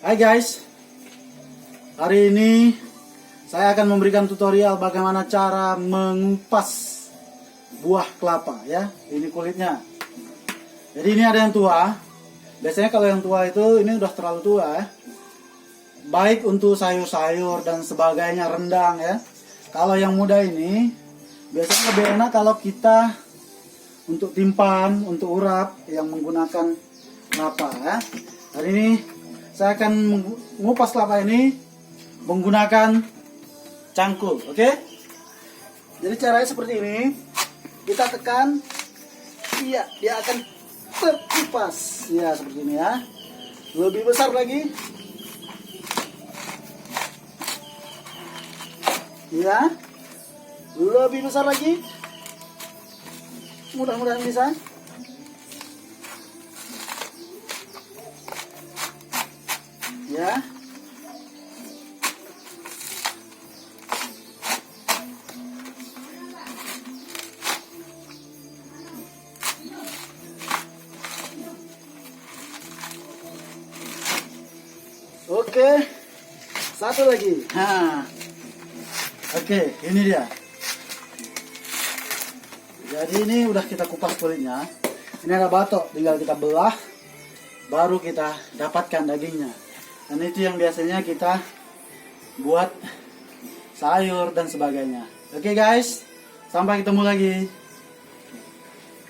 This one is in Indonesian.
Hai guys, hari ini saya akan memberikan tutorial bagaimana cara mengupas buah kelapa ya. Ini kulitnya. Jadi ini ada yang tua. Biasanya kalau yang tua itu ini udah terlalu tua ya. Baik untuk sayur-sayur dan sebagainya, rendang ya. Kalau yang muda ini biasanya lebih enak kalau kita untuk timpan, untuk urap yang menggunakan kelapa ya. Hari ini saya akan mengupas kelapa ini menggunakan cangkul, oke? Jadi caranya seperti ini. Kita tekan, iya, dia akan terkupas. Ya, seperti ini ya. Lebih besar lagi. Ya. Lebih besar lagi. Mudah-mudahan bisa. Ya. Oke. Satu lagi. Nah. Oke, ini dia. Jadi ini udah kita kupas kulitnya. Ini ada batok, tinggal kita belah, baru kita dapatkan dagingnya. Dan itu yang biasanya kita buat sayur dan sebagainya. Oke guys, sampai ketemu lagi.